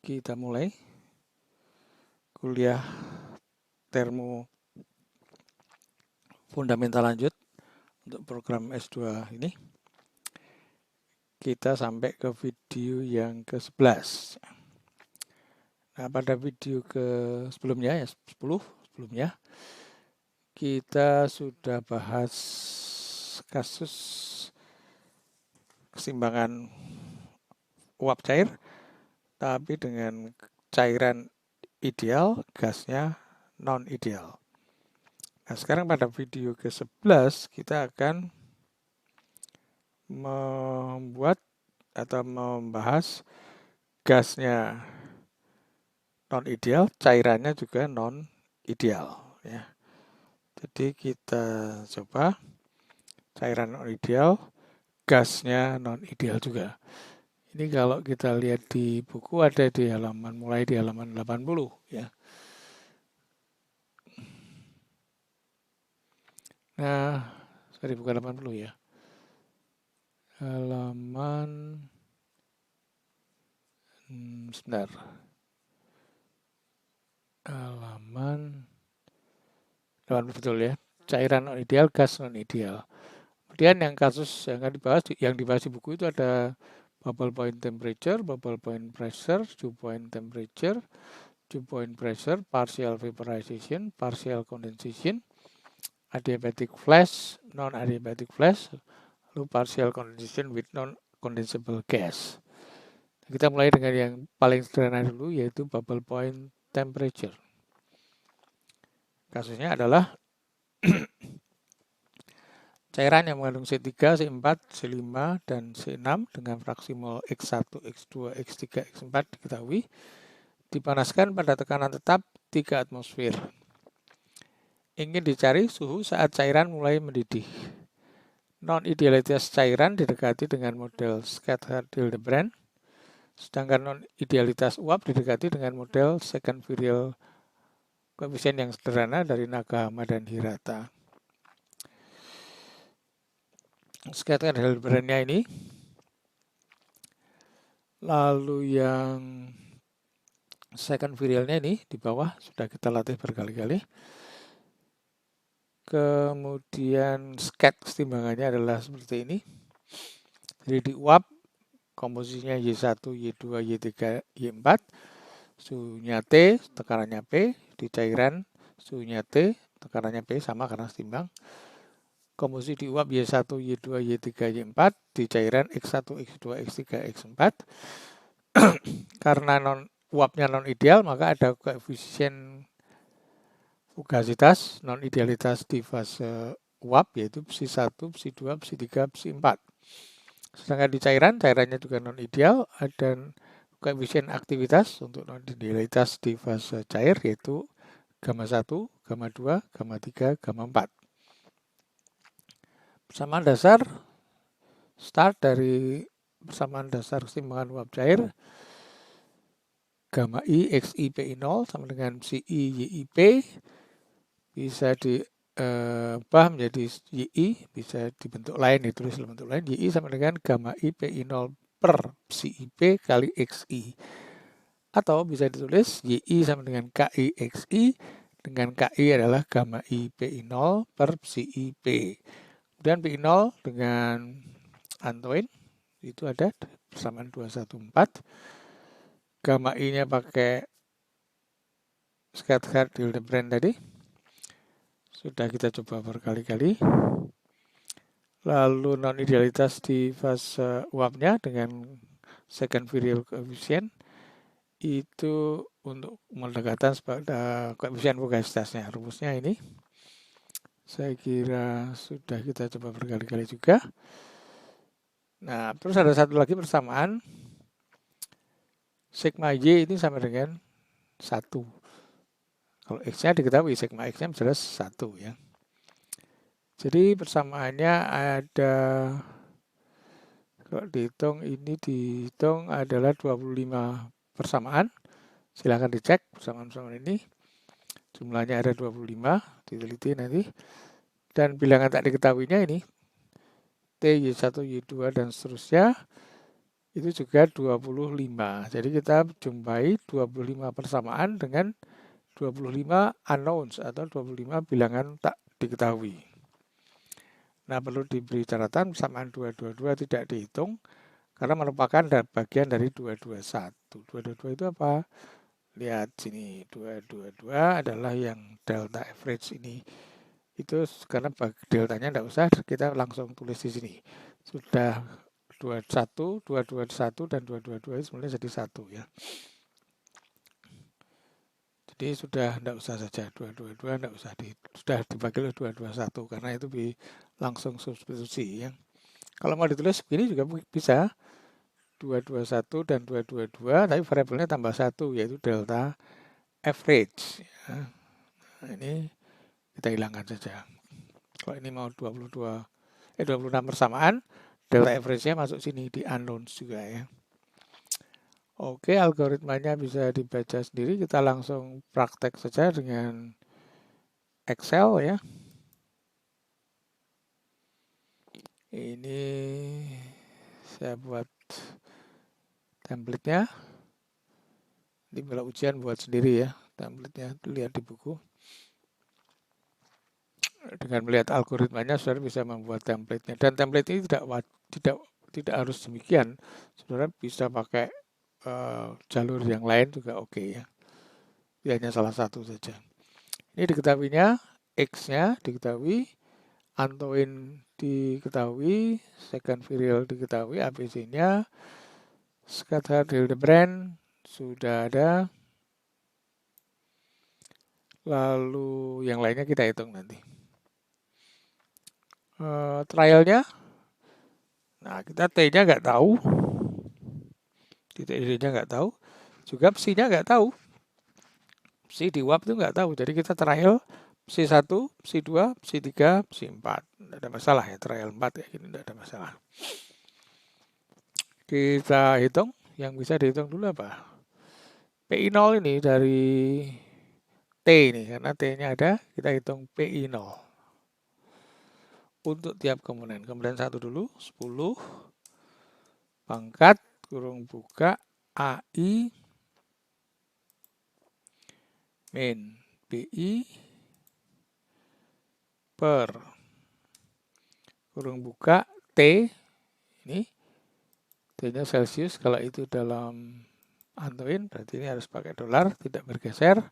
Kita mulai kuliah termo fundamental lanjut untuk program S2 ini. Kita sampai ke video yang ke-11. Nah, pada video sebelumnya, 10 sebelumnya, kita sudah bahas kasus keseimbangan uap cair, tapi dengan cairan ideal, gasnya non-ideal. Nah, sekarang pada video ke-11 kita akan membuat atau membahas gasnya non-ideal, cairannya juga non-ideal. Ya. Jadi kita coba cairan non-ideal, gasnya non-ideal juga. Ini kalau kita lihat di buku ada di halaman, mulai di halaman 80 ya. Nah, sorry bukan 80 ya. Halaman sebentar. Halaman 80 betul ya. Cairan non-ideal, gas non-ideal. Kemudian yang kasus yang akan dibahas di buku itu ada bubble point temperature, bubble point pressure, dew point temperature, dew point pressure, partial vaporization, partial condensation, adiabatic flash, non-adiabatic flash, lalu partial condensation with non-condensable gas. Kita mulai dengan yang paling sederhana dulu, yaitu bubble point temperature. Kasusnya adalah cairan yang mengandung C3, C4, C5, dan C6 dengan fraksi mol X1, X2, X3, X4 diketahui dipanaskan pada tekanan tetap 3 atmosfer. Ingin dicari suhu saat cairan mulai mendidih. Non-idealitas cairan didekati dengan model Schaefer-Hildebrand, sedangkan non-idealitas uap didekati dengan model second virial koefisien yang sederhana dari Nakahama dan Hirata. Schaefer-Hildebrandnya ini. Lalu yang second virialnya ini di bawah sudah kita latih berkali-kali. Kemudian sket keseimbangannya adalah seperti ini. Jadi di uap komposisinya Y1, Y2, Y3, Y4. Suhunya T, tekanannya P. Di cairan suhunya T, tekanannya P sama karena setimbang. Komposisi di uap Y1, Y2, Y3, Y4. Di cairan X1, X2, X3, X4. Karena uapnya non-ideal, maka ada koefisien fugasitas non-idealitas di fase uap, yaitu psi1, psi2, psi3, psi4. Sedangkan di cairannya juga non-ideal, dan koefisien aktivitas untuk non-idealitas di fase cair, yaitu gamma 1, gamma 2, gamma 3, gamma 4. Persamaan dasar, start dari persamaan dasar keseimbangan uap cair, gamma I XI PI0 sama dengan psi I YIP, bisa diubah menjadi YI, bisa dibentuk lain, ditulis dalam bentuk lain. YI sama dengan gamma I PI0 per psi IP kali XI. Atau bisa ditulis YI sama dengan KI XI, dengan KI adalah gamma I PI0 per psi IP. Kemudian PI0 dengan Antoine, itu ada persamaan 214. Gamma I-nya pakai Schaefer-Hildebrand tadi. Sudah kita coba berkali-kali. Lalu non-idealitas di fase uapnya dengan second virial coefficient itu untuk pendekatan pada koefisien fugasitasnya. Rumusnya ini saya kira sudah kita coba berkali-kali juga. Nah, terus ada satu lagi persamaan. Sigma Y ini sama dengan 1. Kalau X-nya diketahui, sigma X-nya jelas 1 ya. Jadi persamaannya ada, kalau dihitung adalah 25 persamaan. Silahkan dicek persamaan-persamaan ini. Jumlahnya ada 25, diteliti nanti. Dan bilangan tak diketahuinya ini, T, Y1, Y2, dan seterusnya. itu juga 25. Jadi kita jumpai 25 persamaan dengan 25 unknowns atau 25 bilangan tak diketahui. Nah, perlu diberi catatan persamaan 222 tidak dihitung karena merupakan bagian dari 221. 222 itu apa? Lihat sini, 222 adalah yang delta average ini. Itu karena deltanya tidak usah, kita langsung tulis di sini. Sudah 21, 221 dan 222 sebenarnya jadi satu ya. Jadi sudah tidak usah saja 222, tidak usah sudah dibagi oleh 221 karena itu langsung substitusi ya. Kalau mau ditulis begini juga bisa 221 dan 222 tapi variabelnya tambah 1 yaitu delta average ya. Nah, ini kita hilangkan saja. Kalau ini mau 26 persamaan, delta average-nya masuk sini di unknowns juga ya. Oke, algoritmanya bisa dibaca sendiri. Kita langsung praktek saja dengan Excel ya. Ini saya buat template-nya. Ini bila ujian buat sendiri ya. Template-nya lihat di buku. Dengan melihat algoritmanya, saudara bisa membuat template-nya. Dan template ini tidak harus demikian. Saudara bisa pakai jalur yang lain juga oke ya. Ini hanya salah satu saja. Ini diketahuinya, X-nya diketahui, Antoin diketahui, second variable diketahui, ABC-nya, scatter Hildebrand sudah ada. Lalu yang lainnya kita hitung nanti. Trialnya, nah kita T-nya nggak tahu, titik D-nya nggak tahu, juga psi-nya nggak tahu. Psi di WAP itu nggak tahu, jadi kita trial psi 1, psi 2, psi 3, psi 4. Tidak ada masalah ya, trial 4 ya, ini tidak ada masalah. Kita hitung, yang bisa dihitung dulu apa? PI0 ini dari T ini, karena T-nya ada, kita hitung PI0. Untuk tiap komponen. Komponen 1 dulu, 10, pangkat, kurung buka, AI, min BI, per, kurung buka, T, ini, T-nya Celsius, kalau itu dalam Antoin, berarti ini harus pakai dolar, tidak bergeser,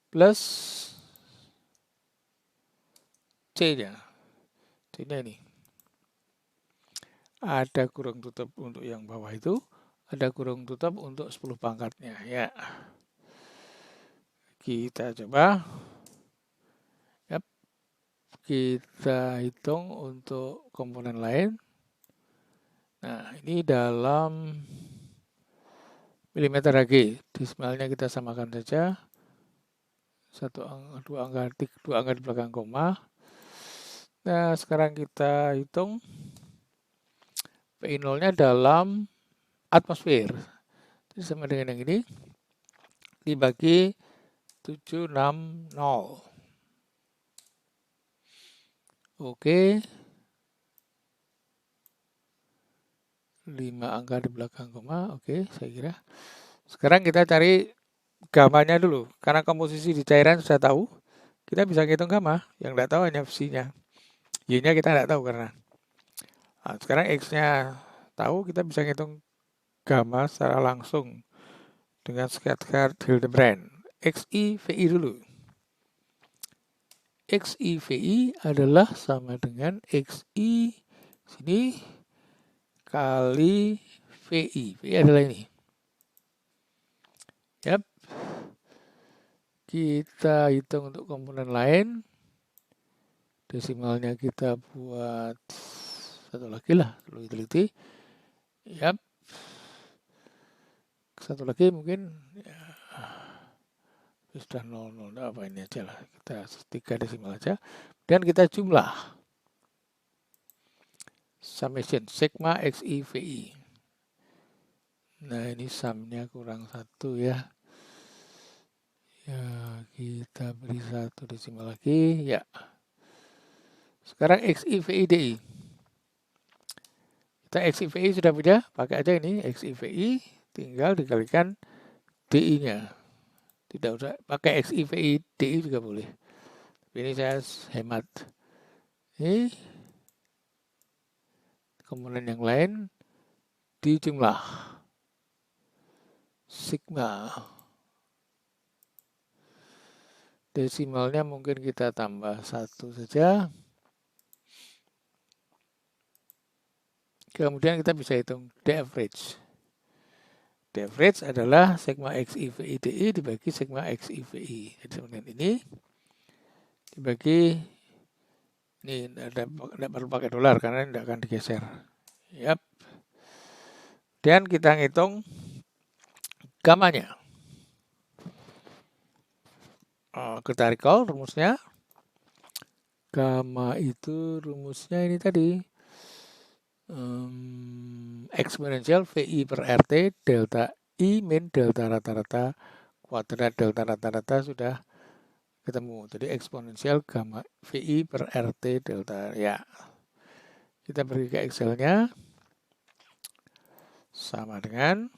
plus C-nya. C-nya ini. Ada kurung tutup untuk yang bawah itu, ada kurung tutup untuk 10 pangkatnya. Ya. Kita coba. Yap. Kita hitung untuk komponen lain. Nah, ini dalam milimeter Hg. Desimalnya kita samakan saja. Dua angka di belakang koma. Nah, sekarang kita hitung PI0-nya dalam atmosfer. Jadi sama dengan yang ini dibagi 760. Oke. 5 angka di belakang koma. Oke, saya kira. Sekarang kita cari gamanya dulu. Karena komposisi di cairan sudah tahu. Kita bisa hitung gamma. Yang tidak tahu hanya psi-nya. Y-nya kita tidak tahu karena. Nah, sekarang X-nya tahu, kita bisa hitung gamma secara langsung dengan scatter Hildebrand. XI VI dulu. XI VI adalah sama dengan XI sini kali VI. VI adalah ini. Yap. Kita hitung untuk komponen lain. Desimalnya kita buat satu lagi lah, perlu diteliti. Yap. Satu lagi mungkin ya, sudah 00, apa ini aja lah. Kita 3 desimal aja. Dan kita jumlah. Summation sigma XI VI. Nah, ini sumnya kurang 1 ya. Ya, kita beri 1 desimal lagi. Ya. Sekarang XI VI DI. Delta XIVI sudah punya, pakai aja ini XIVI, tinggal dikalikan DI-nya. Tidak usah pakai XIVI, DI juga boleh. Ini saya hemat. Ini komponen yang lain di jumlah sigma. Desimalnya mungkin kita tambah 1 saja. Kemudian kita bisa hitung D average. D average adalah sigma XIVI DI dibagi sigma XIVI. Jadi seperti ini dibagi, ini tidak perlu pakai dolar karena tidak akan digeser. Yap. Dan kita ngitung gamanya. Kita recall rumusnya. Gamma itu rumusnya ini tadi. Eksponensial VI per RT delta I min delta rata-rata kuadrat delta rata-rata sudah ketemu. Jadi eksponensial gamma VI per RT delta. Ya. Kita pergi ke Excel-nya. Sama dengan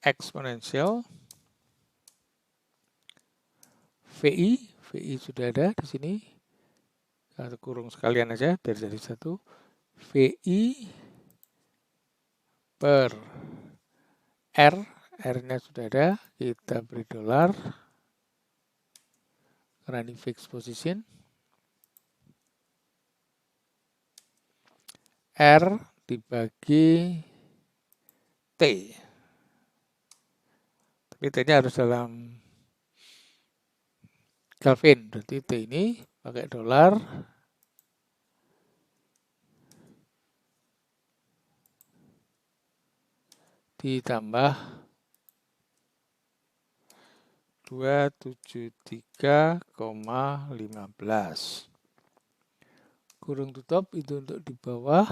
eksponensial VI. VI sudah ada di sini. Kita kurung sekalian aja biar jadi satu. VI per R. R-nya sudah ada. Kita beri dolar. Karena ini fixed position. R dibagi T. Tapi T-nya harus dalam Kelvin. Berarti T ini pakai dolar. Ditambah 273,15. Kurung tutup itu untuk di bawah.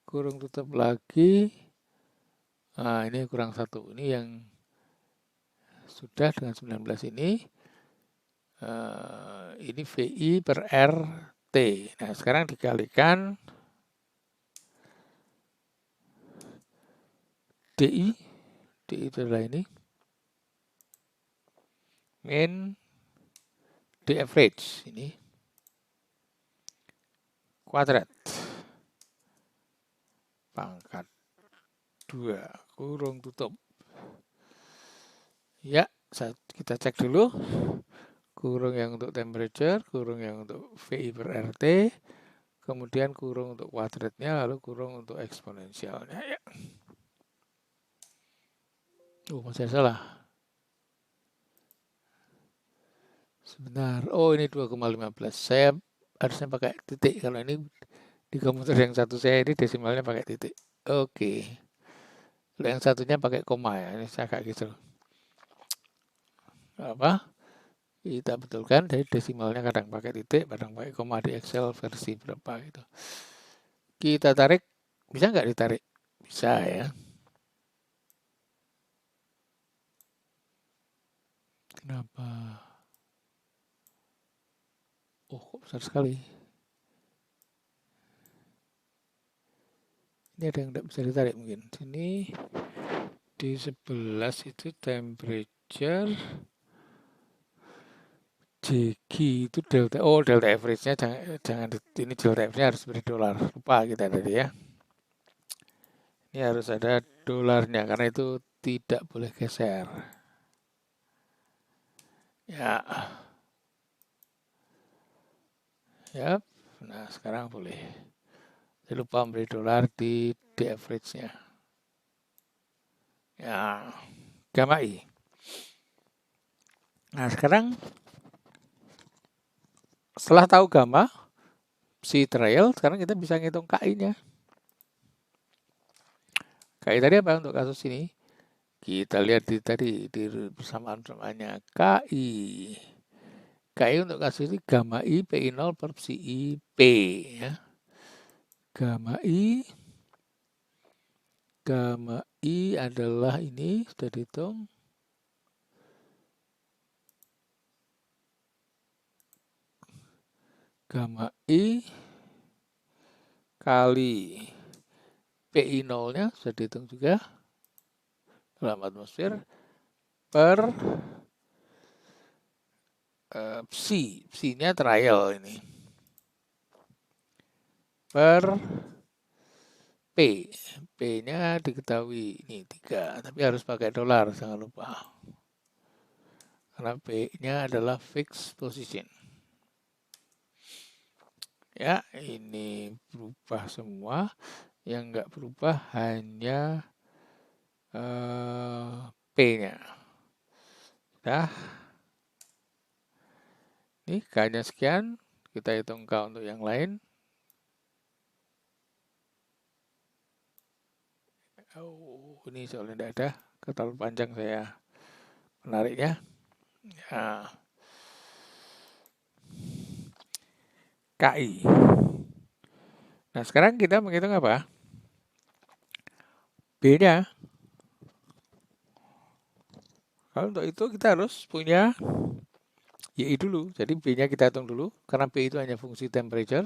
Kurung tutup lagi. Nah, ini kurang 1. Ini yang sudah dengan 19 ini. Ini VI per RT. Nah, sekarang dikalikan DI. DI itu adalah ini. Min D average. Ini. Kuadrat. Pangkat 2. Kurung tutup. Ya, kita cek dulu. Kurung yang untuk temperature, kurung yang untuk VI per RT, kemudian kurung untuk kuadratnya, lalu kurung untuk eksponensialnya. Ya. Masih salah. Sebentar. Oh, ini 2,15. Saya harusnya pakai titik. Kalau ini di komputer yang satu saya ini desimalnya pakai titik. Oke. Kalau yang satunya pakai koma ya. Ini saya kayak gitu. Apa? Kita betulkan. Jadi desimalnya kadang pakai titik, kadang pakai koma di Excel versi berapa gitu. Kita tarik. Bisa nggak ditarik? Bisa ya. Kenapa? Oh, kok besar sekali. Ini ada yang tidak bisa ditarik mungkin. Sini di 11 itu temperature. JG itu delta. Oh, delta average-nya jangan ini delta average-nya harus beri dolar. Lupa kita tadi ya. Ini harus ada dolarnya karena itu tidak boleh geser. Ya. Ya. Nah, sekarang boleh. Saya lupa memberi dolar di average-nya. Ya. Gamma I. Nah, sekarang setelah tahu gamma si trial, sekarang kita bisa ngitung KI-nya. KI tadi apa untuk kasus ini? Kita lihat tadi di persamaan-persamaannya KI. KI untuk kasus ini gamma I PI0 per PSI P. Ya. Gamma I adalah ini sudah dihitung. Gamma I kali PI 0-nya sudah dihitung juga dalam atmosfer per Psi-nya trial ini per P. P-nya diketahui ini 3, tapi harus pakai dolar, jangan lupa. Karena P-nya adalah fixed position. Ya, ini berubah semua. Yang enggak berubah hanya P-nya. Nah, ini K-nya sekian. Kita hitung K untuk yang lain. Oh, ini soalnya tidak ada. Terlalu panjang saya menariknya. Nah, KI. Nah, sekarang kita menghitung apa? B-nya. Kalau untuk itu kita harus punya YI dulu. Jadi B-nya kita hitung dulu. Karena B itu hanya fungsi temperature.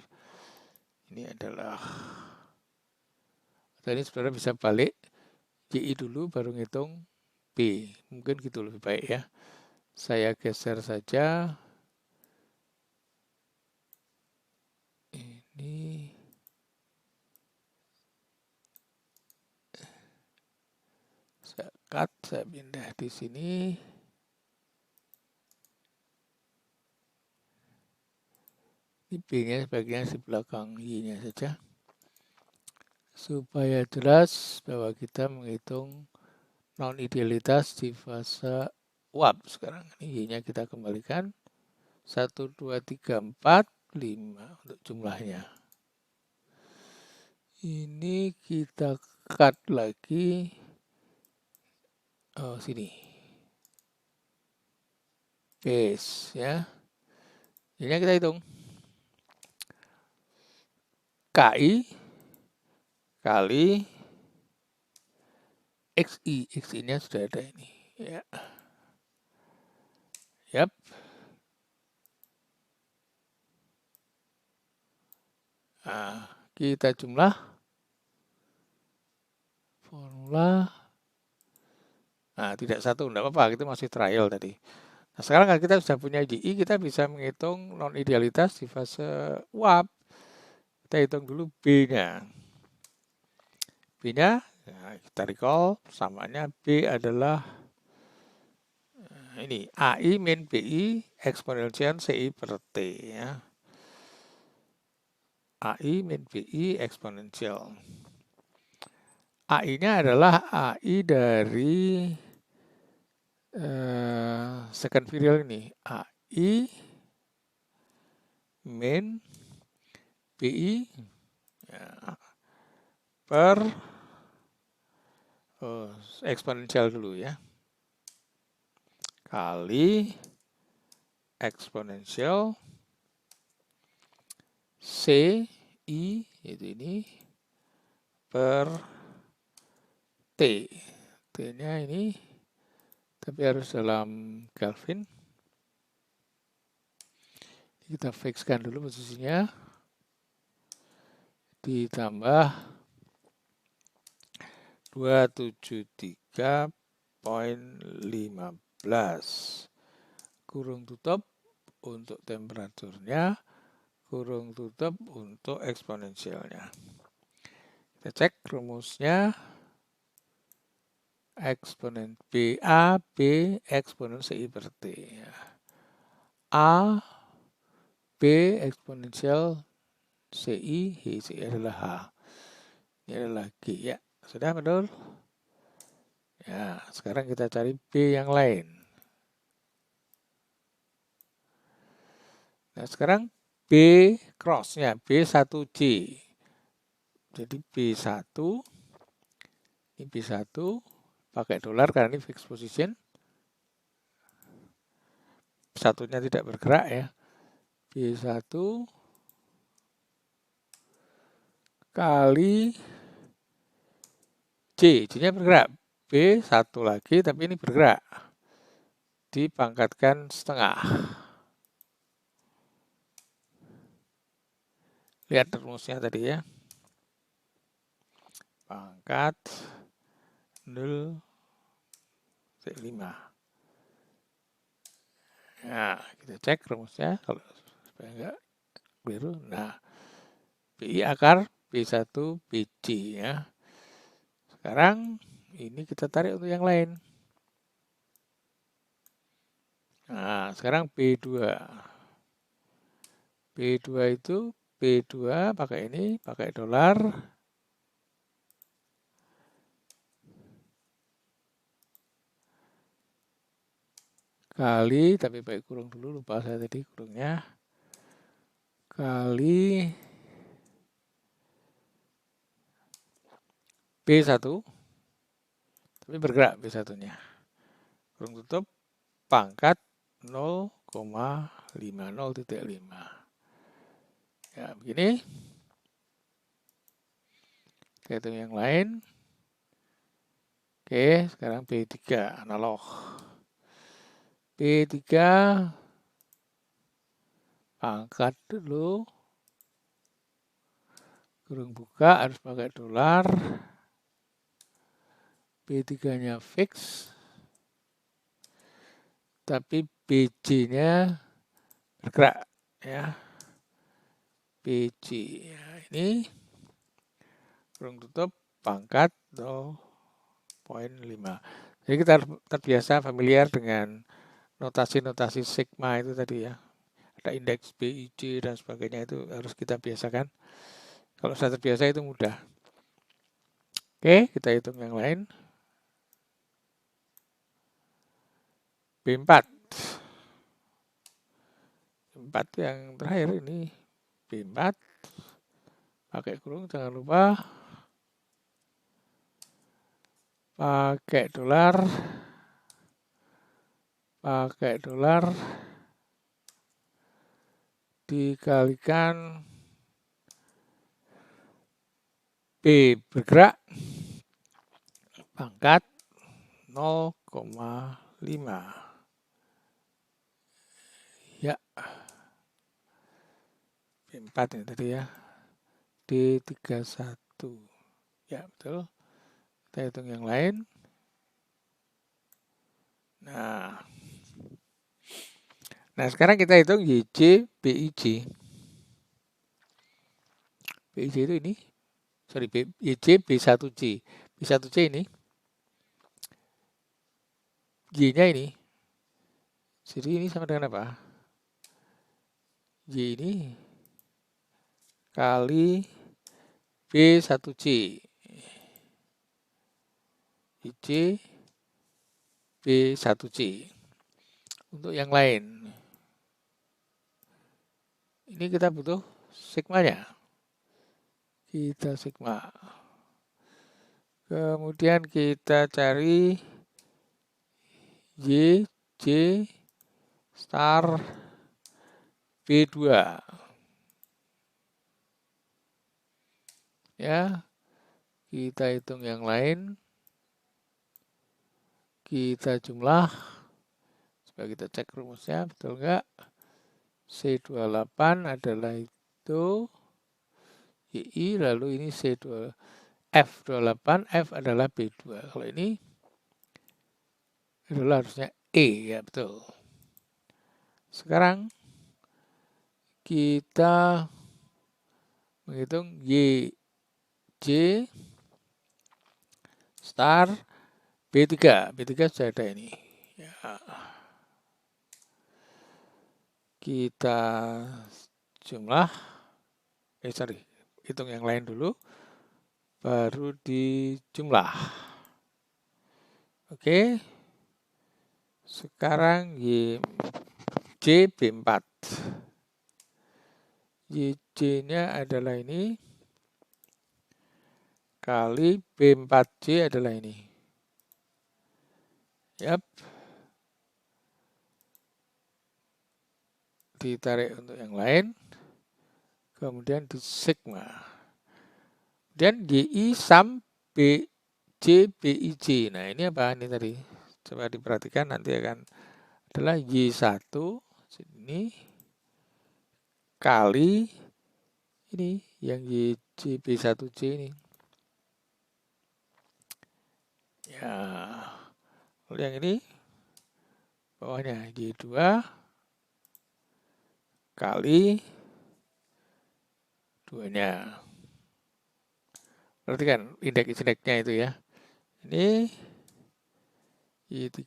Ini adalah... Tadi saudara bisa balik YI dulu baru ngitung B. Mungkin gitu lebih baik ya. Saya geser saja. Ini... Saya cut, saya pindah di sini. Ini B-nya sebagian di belakang Y-nya saja. Supaya jelas bahwa kita menghitung non-idealitas di fase uap sekarang. Ini Y-nya kita kembalikan. 1, 2, 3, 4, 5 untuk jumlahnya. Ini kita cut lagi. Oh, sini. Base ya. Ini kita hitung. KI kali XI. XI-nya sudah ada ini. Ya. Yap. Nah, kita jumlah formula. Nah, tidak satu, tidak apa-apa. Itu masih trial tadi. Nah, sekarang kalau kita sudah punya YI, kita bisa menghitung non-idealitas di fase uap. Kita hitung dulu B-nya. B-nya, nah, kita recall, samanya B adalah ini, AI min BI eksponensial CI per T. Ya. AI min BI eksponensial. AI-nya adalah AI dari second virial ini. AI min BI ya, per eksponensial dulu ya. Kali eksponensial CI itu ini per T. T-nya ini tapi harus dalam Kelvin. Kita fixkan dulu posisinya. Ditambah 273.15 kurung tutup untuk temperaturnya, kurung tutup untuk eksponensialnya. Kita cek rumusnya. Eksponen BA B eksponen CI per T. A B eksponensial CI adalah H. Ini adalah G ya. Sudah betul? Ya, sekarang kita cari B yang lain. Nah, sekarang B cross-nya B1J. Jadi B1 ini B1 pakai dolar karena ini fixed position. Satunya tidak bergerak ya. B1 kali J. J-nya bergerak. B1 lagi tapi ini bergerak. Dipangkatkan setengah. Lihat rumusnya tadi ya. pangkat 0,5. Nah, kita cek rumusnya kalau supaya enggak keliru. Nah, PI akar B1 BC ya. Sekarang ini kita tarik untuk yang lain. Nah, sekarang B2. B2 itu B2 pakai ini, pakai dolar. Kali, tapi pakai kurung dulu, lupa saya tadi kurungnya. Kali B1. Tapi bergerak B1-nya. Kurung tutup, pangkat 0,5. Ya, begini. Kita hitung yang lain. Oke, sekarang B3 analog. B3 angkat dulu. Kurung buka harus pakai dolar. B3-nya fix. Tapi BC-nya bergerak ya. BC ya, ini kurung tutup pangkat 0,5. Jadi kita terbiasa familiar dengan notasi-notasi sigma itu tadi ya. Ada indeks BIC dan sebagainya, itu harus kita biasakan. Kalau sudah terbiasa itu mudah. Oke, kita hitung yang lain. B4. B4 yang terakhir ini. B4. Pakai kurung, jangan lupa. Pakai dolar. Pakai dolar. Dikalikan B bergerak. Pangkat 0,5. Ya. B4 ini tadi ya. D31. Ya, betul. Kita hitung yang lain. Nah, sekarang kita hitung YC, BIC. BIC itu ini. Sorry, YC, B1C. B1C ini. Y-nya ini. Jadi ini sama dengan apa? Y ini kali B1C. YC, B1C. Untuk yang lain. Ini kita butuh sigmanya. Kita sigma. Kemudian kita cari Y, J, star, B2. Ya, kita hitung yang lain. Kita jumlah. Supaya kita cek rumusnya, betul enggak? C28 adalah itu YI, lalu ini C2, F28, F adalah B2. Kalau ini adalah harusnya E, ya betul. Sekarang kita menghitung YJ star B3. B3 sudah ada ini. Ya. Kita jumlah. Hitung yang lain dulu. Baru dijumlah. Oke. Sekarang YJ B4. YJ-nya adalah ini. Kali B4J adalah ini. Yap. Ditarik untuk yang lain. Kemudian di sigma. Dan YI sum BJ BIJ. Nah, ini apa ini tadi? Coba diperhatikan, nanti akan adalah Y1 sini kali ini yang YJ B1J ini. Ya, lalu yang ini bawahnya Y2 kali 2-nya. Perhatikan indeks-indeksnya itu ya. Ini Y3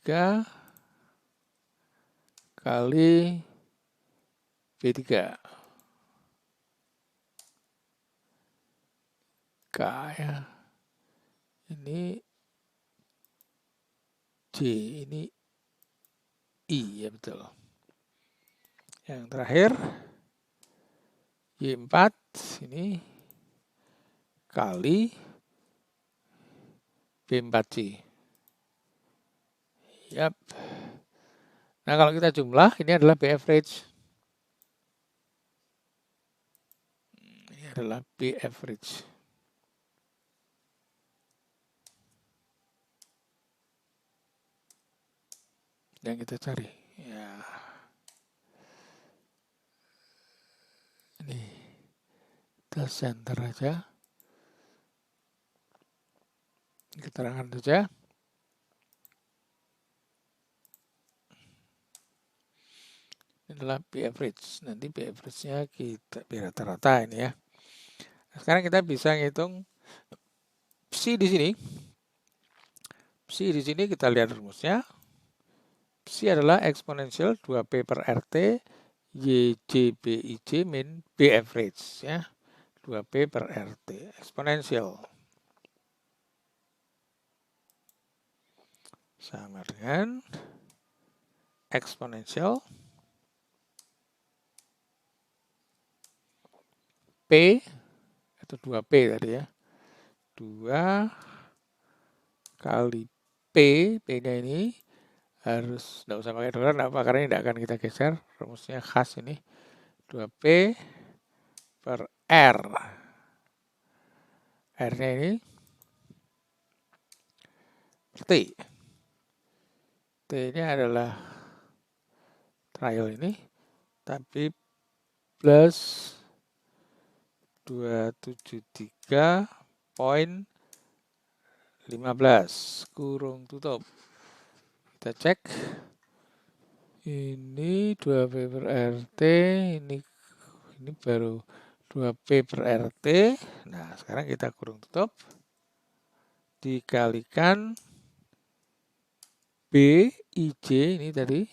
kali B3. K ya. Ini J, ini I ya betul. Yang terakhir Y4 ini kali B4C. Yap. Nah, kalau kita jumlah ini adalah B average. Ini adalah B average. Yang kita cari. Ya. Ini kita center aja. Keterangan saja. Ini adalah B average. Nanti B average-nya kita rata-rata ini ya. Nah, sekarang kita bisa ngitung psi di sini. Psi di sini kita lihat rumusnya. Psi adalah eksponensial 2P per RT YJ BIJ min B average ya. 2P per RT eksponensial. Sama dengan eksponensial P atau 2P tadi ya. 2 kali P, P-nya ini harus, tidak usah pakai dolar, tidak apa, karena ini tidak akan kita geser, rumusnya khas ini. 2P per R. R-nya ini T. T-nya adalah trial ini, tapi plus 273,15 kurung tutup. Kita cek. Ini 2P per RT, ini baru 2P per RT. Nah, sekarang kita kurung tutup. Dikalikan BIJ ini tadi.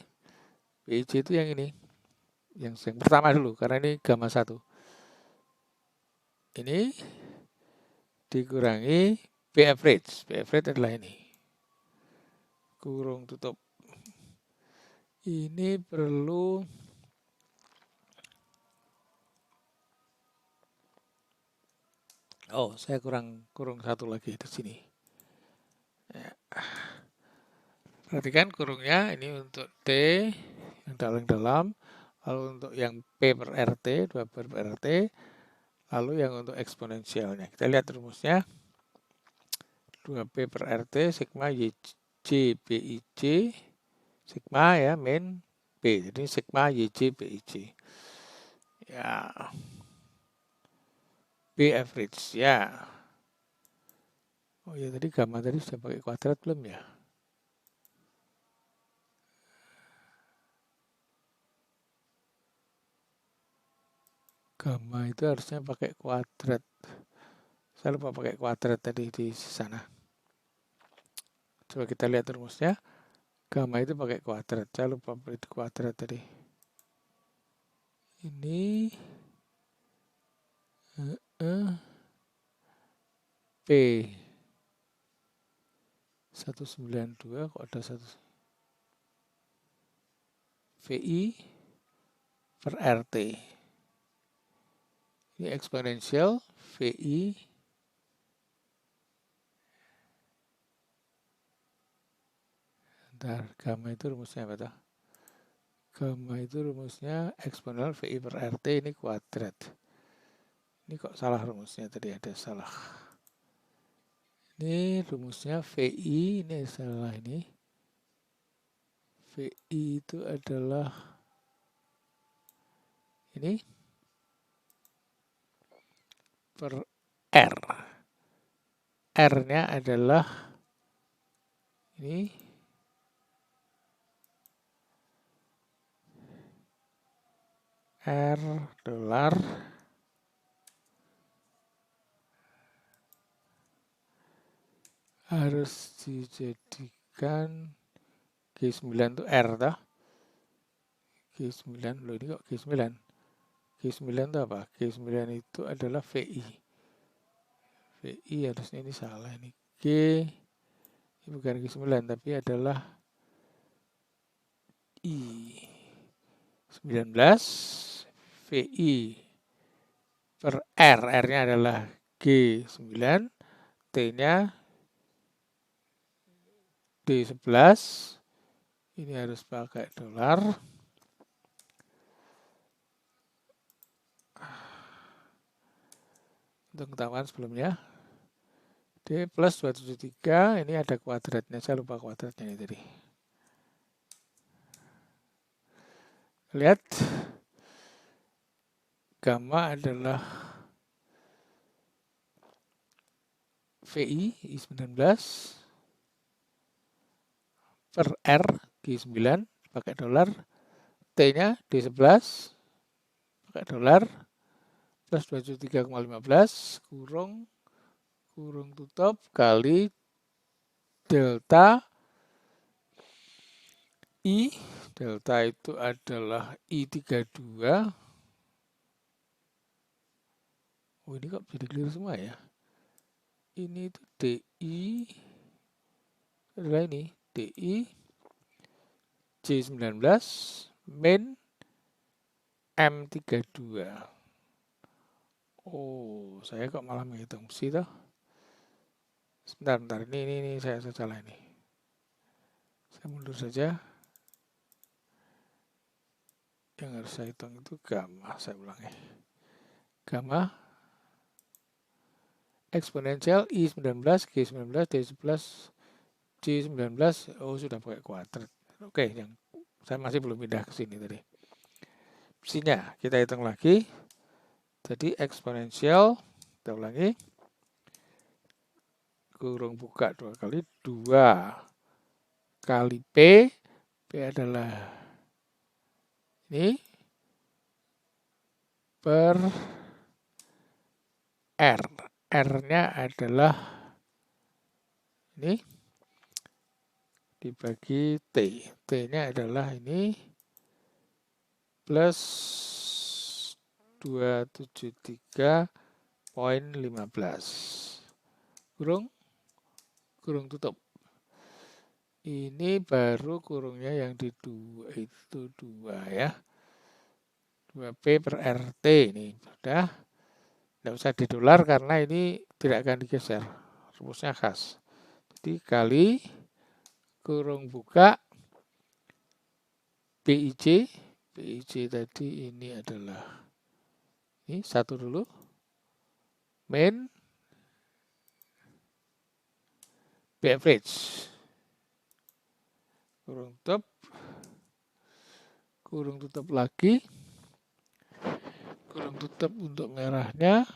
BIJ itu yang ini. Yang pertama dulu, karena ini gamma 1. Ini dikurangi B average. B average adalah ini. Kurung tutup. Ini perlu saya kurung satu lagi di sini. Ya. Perhatikan kurungnya ini untuk T yang dalam, lalu untuk yang P per RT, 2 per RT, lalu yang untuk eksponensialnya. Kita lihat rumusnya. 2P per RT sigma YJ BIJ sigma ya min B. Jadi sigma YJ BIJ. Ya. B average ya. Oh ya, tadi gamma tadi sudah pakai kuadrat belum ya? Gamma itu harusnya pakai kuadrat. Saya lupa pakai kuadrat tadi di sana. Coba kita lihat rumusnya. Gamma itu pakai kuadrat. Saya lupa itu kuadrat tadi. Ini P 192 kok ada 1 VI per RT. Ini eksponensial VI gamma itu rumusnya apa tuh? Gamma itu rumusnya eksponensial VI per RT ini kuadrat. Ini kok salah rumusnya tadi, ada salah. Ini rumusnya VI, ini salah ini. VI itu adalah ini per R. R-nya adalah ini R dolar harus dijadikan G9 itu R toh. G9 loh, ini kok G9. G9 itu apa? G9 itu adalah VI. VI harusnya ini salah ini. G ini bukan G9 tapi adalah I. 19 VI per R. R-nya adalah G9. T-nya D11. Ini harus pakai dolar. Untuk ketahuan sebelumnya. D plus 273, ini ada kuadratnya, saya lupa kuadratnya ini tadi. Lihat, gamma adalah VI I19 per R G9 pakai dolar, T-nya D11 pakai dolar, plus 23,15 kurung tutup kali delta I. Delta itu adalah I32. Oh, ini kok jadi clear semua ya. Ini itu DI adalah ini DI J19 min M32. Oh, saya kok malah menghitung besi toh. Sebentar, ini saya salah ini. Saya mundur saja. Yang harus saya hitung itu gamma, saya ulangi. Gamma eksponensial I19, G19, D11, J19, oh sudah pakai kuadrat. Oke, yang saya masih belum pindah ke sini tadi. Besinya kita hitung lagi. Jadi eksponensial, kita ulangi. Kurung buka 2 kali, 2 kali P. P adalah ini per R. R-nya adalah ini dibagi T. T-nya adalah ini plus 273,15. Kurung tutup. Ini baru kurungnya yang di 2 itu 2 ya. 2P per RT ini sudah. Tidak usah di dolar karena ini tidak akan digeser. Rumusnya khas. Jadi kali kurung buka BIC. BIC tadi ini adalah ini satu dulu. Min B average. Kurung tutup lagi. Kurung tutup untuk merahnya.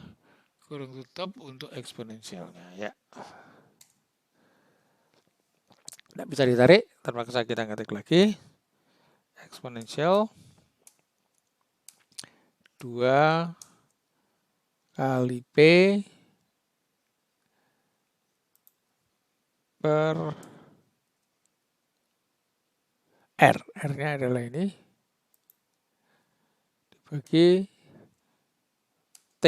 Kurung tutup untuk eksponensialnya ya. Tidak bisa ditarik, terpaksa kita ketik lagi. Eksponensial 2 kali P per R. R-nya adalah ini. Dibagi T.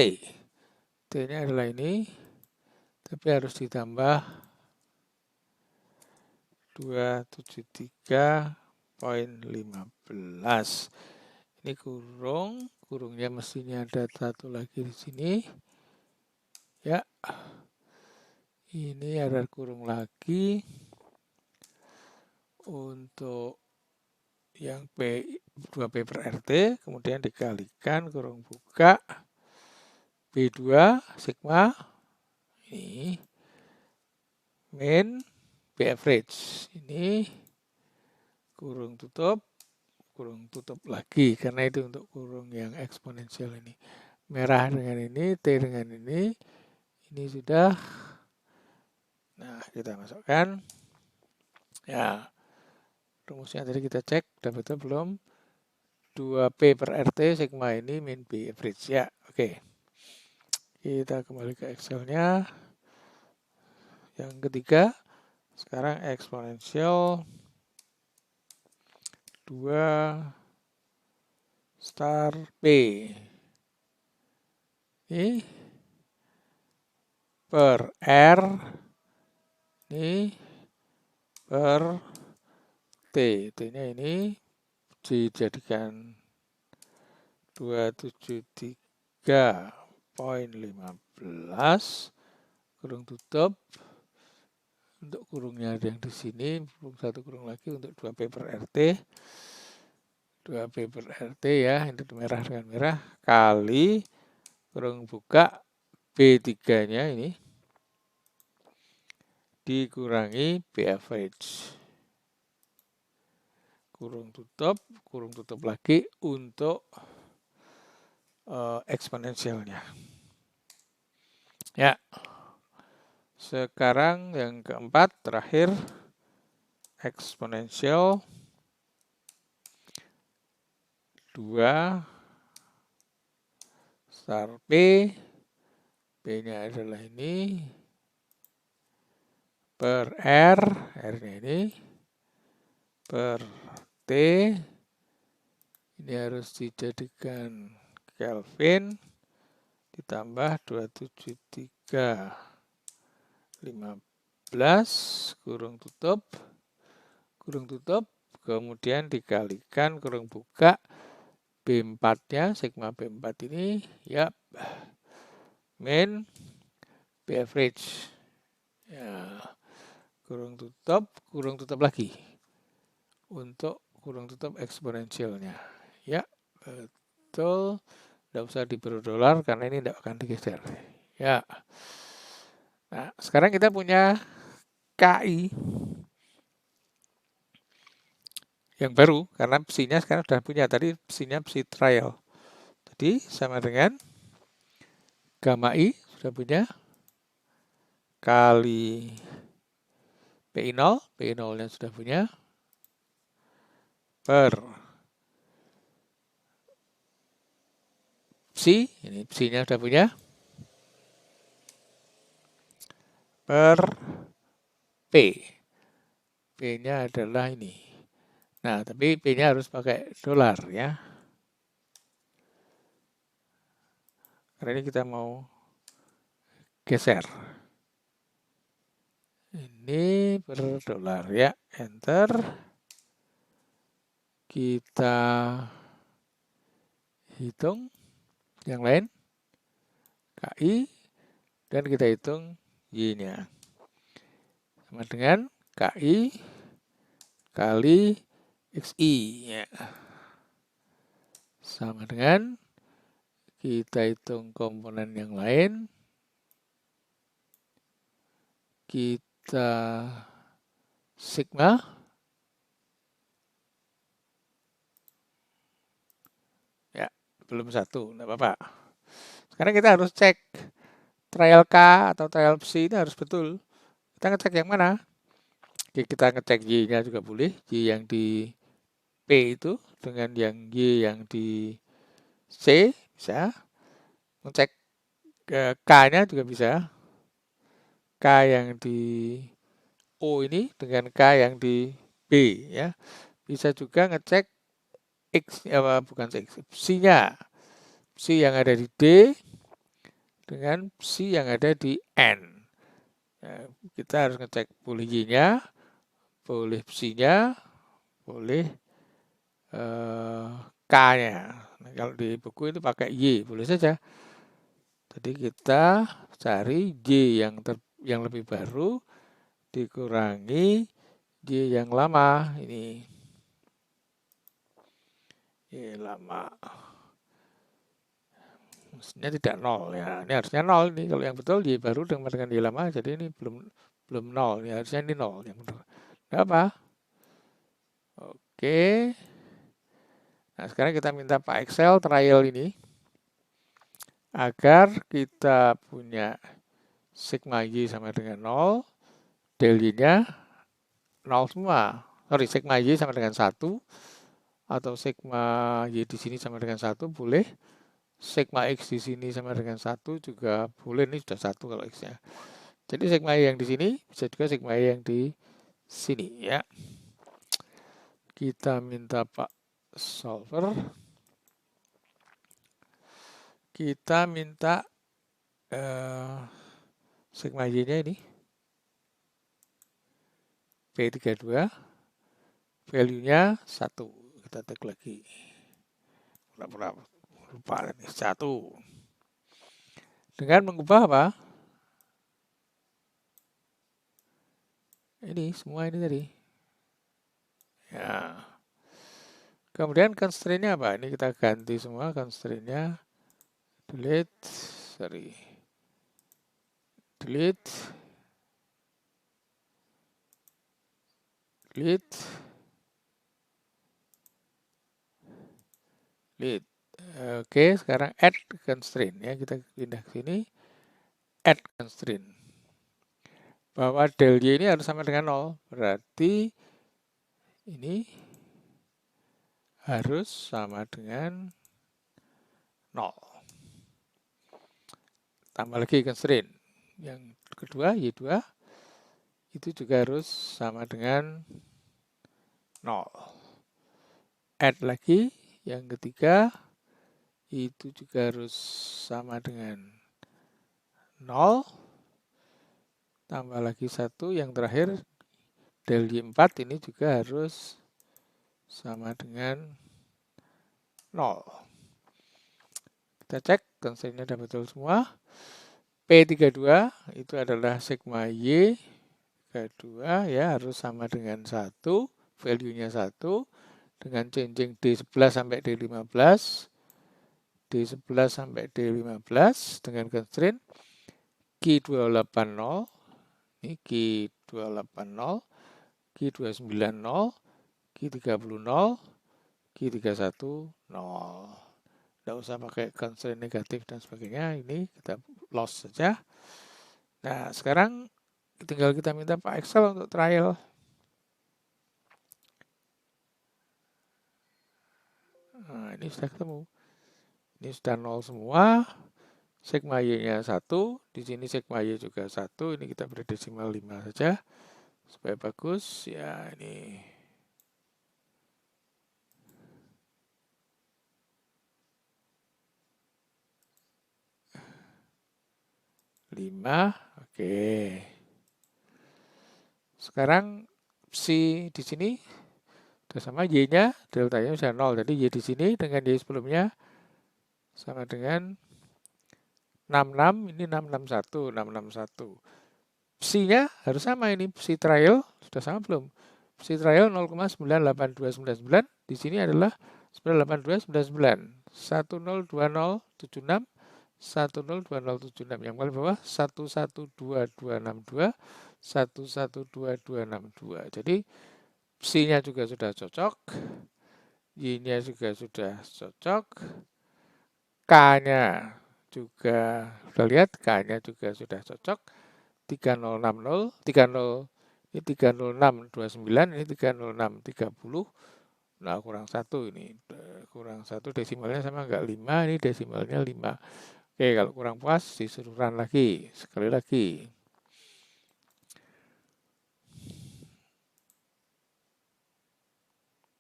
T-nya adalah ini. Tapi harus ditambah 273,15. Ini kurungnya mestinya ada satu lagi di sini. Ya. Ini ada kurung lagi. Untuk yang P 2P per RT, kemudian dikalikan kurung buka B2 sigma ini min B average ini kurung tutup lagi karena itu untuk kurung yang eksponensial ini. Merah dengan ini, T dengan ini sudah. Nah, kita masukkan Ya, rumusnya tadi kita cek, udah betul belum? 2P per RT sigma ini min B average. Ya, oke. Kita kembali ke Excel-nya. Yang ketiga, sekarang eksponensial 2 star P. Ini per R. Ini per T. T-nya ini dijadikan 273,15 kurung tutup. Untuk kurungnya ada yang di sini, kurung satu kurung lagi untuk 2P per RT. 2P per RT ya, ini merah dengan merah, kali kurung buka B3-nya ini dikurangi B average. Kurung tutup lagi untuk eksponensialnya. Ya. Sekarang yang keempat, terakhir, eksponensial 2 star P. P-nya adalah ini. Per R. R-nya ini. Per T. Ini harus dijadikan Kelvin. Ditambah 273,15 kurung tutup, kemudian dikalikan kurung buka B4-nya, sigma B4 ini, ya, min B average. Ya, kurung tutup lagi untuk kurung tutup eksponensialnya. Ya, betul. Tidak usah diberi dolar karena ini tidak akan digeser. Ya. Nah, sekarang kita punya KI yang baru karena psinya sekarang sudah punya. Tadi psinya psi trial. Jadi sama dengan gamma I sudah punya kali PI0, PI0-nya sudah punya per psi, ini psinya sudah punya per P. P-nya adalah ini. Nah, tapi P-nya harus pakai dolar ya. Karena ini kita mau geser. Ini per dolar ya. Enter. Kita hitung yang lain. KI. Dan kita hitung Y-nya. Sama dengan KI kali XI. Ya. Sama dengan kita hitung komponen yang lain. Kita sigma. Ya, belum satu, enggak apa-apa. Sekarang kita harus cek trial K atau trial psi ini harus betul. Kita ngecek yang mana? Oke, kita ngecek Y-nya juga boleh. Y yang di P itu dengan yang Y yang di C bisa. Ngecek K-nya juga bisa. K yang di O ini dengan K yang di B ya. Bisa juga ngecek X bukan X, psi-nya. Psi yang ada di D dengan psi yang ada di N. Ya, kita harus ngecek boleh Y-nya, boleh psi-nya, boleh K-nya. Nah, kalau di buku itu pakai Y, boleh saja. Jadi kita cari Y yang lebih baru dikurangi Y yang lama. Ini Y lama. Mestinya tidak 0 ya. Ini harusnya 0 ini. Kalau yang betul Y baru dengan Y lama, jadi ini belum 0. Ya, harusnya ini 0 yang benar. Tidak apa? Oke. Nah, sekarang kita minta Pak Excel trial ini agar kita punya sigma Y sama dengan 0, del Y-nya 0 semua. Sorry, sigma Y sama dengan 1, atau sigma Y di sini sama dengan 1, boleh. Sigma X di sini sama dengan 1 juga boleh, ini sudah 1 kalau X-nya. Jadi sigma Y yang di sini bisa juga sigma Y yang di sini ya. Kita minta Pak solver, kita minta sigma Y-nya ini P32, value-nya 1. Kita tag lagi. Pura-pura lupa ini 1. Dengan mengubah apa? Ini semua ini tadi. Ya. Kemudian constraint-nya apa? Ini kita ganti semua constraint-nya. Delete, delete, Oke, sekarang add constraint ya, kita pindah ke sini. Add constraint. Bahwa del Y ini harus sama dengan 0. Berarti ini harus sama dengan 0. Tambah lagi constraint. Yang kedua, Y2 itu juga harus sama dengan 0. Add lagi. Yang ketiga, itu juga harus sama dengan 0. Tambah lagi 1. Yang terakhir, del Y4 ini juga harus sama dengan 0. Kita cek, constraint-nya sudah betul semua. P32 itu adalah sigma Y kedua ya, harus sama dengan 1, value-nya 1, dengan changing D11 sampai D15, D11 sampai D15 dengan constraint Q280, ini Q280, Q290, Q30, Q31, 0. Tidak usah pakai constraint negatif dan sebagainya, ini kita loss saja. Nah, sekarang tinggal kita minta Pak Excel untuk trial. Nah, ini sudah ketemu. Ini sudah 0 semua. Sigma Y-nya 1. Di sini sigma Y juga 1. Ini kita beri desimal 5 saja. Supaya bagus. Ya, ini. 5. Oke. Sekarang si di sini sudah sama, Y-nya deltanya sudah 0. Jadi Y di sini dengan Y sebelumnya sama dengan 66, ini 661, 661. Psi-nya harus sama ini, psi trial sudah sama belum? Psi trial 0,98299, di sini adalah 98299. 102076, 102076. Yang paling bawah 112262, 112262. Jadi psi-nya juga sudah cocok, Y-nya juga sudah cocok, K-nya juga sudah lihat, K-nya juga sudah cocok. 3060, 30, ini 30629, ini 30630. Nah, kurang 1 ini. Kurang 1 desimalnya sama enggak? 5, ini desimalnya 5. Oke, kalau kurang puas disuruh run lagi. Sekali lagi.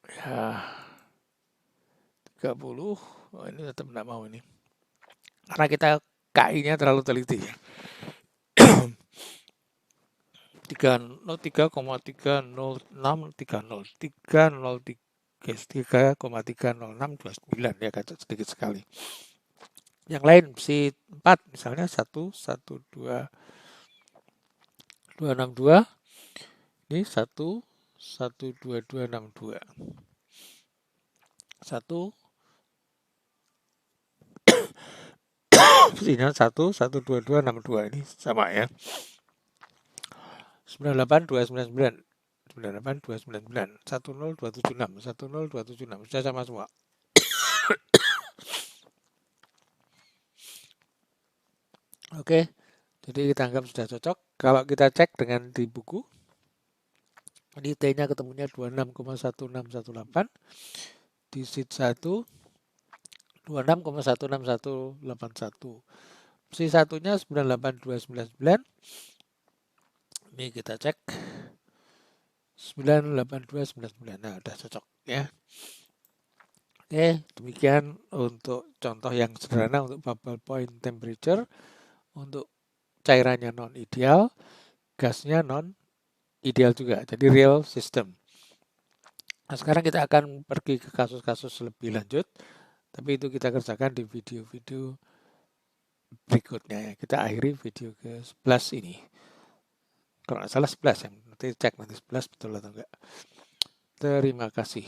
Ya. 30. Oh, ini tetap enggak mau ini. Karena kita KI-nya terlalu teliti ya. 3,30630 ya, kacau sedikit sekali. Yang lain psi 4 misalnya 1122262, ini 12262, 1 psinya 12262, ini sama ya. 98299, 98299, 10276, 10276 sudah sama semua. Oke, jadi kita anggap sudah cocok. Kalau kita cek dengan di buku, Ini T-nya ketemunya 26,1618, di sheet 1 26,161181. Si satunya 98299. Ini kita cek 98299. Nah, udah cocok ya. Oke, demikian untuk contoh yang sederhana untuk bubble point temperature. Untuk cairannya non ideal, gasnya non ideal juga. Jadi real system. Nah, sekarang kita akan pergi ke kasus-kasus lebih lanjut, tapi itu kita kerjakan di video-video berikutnya ya. Kita akhiri video ke 11 ini. Kalau nggak salah 11 ya, nanti cek nanti 11 betul atau enggak. Terima kasih.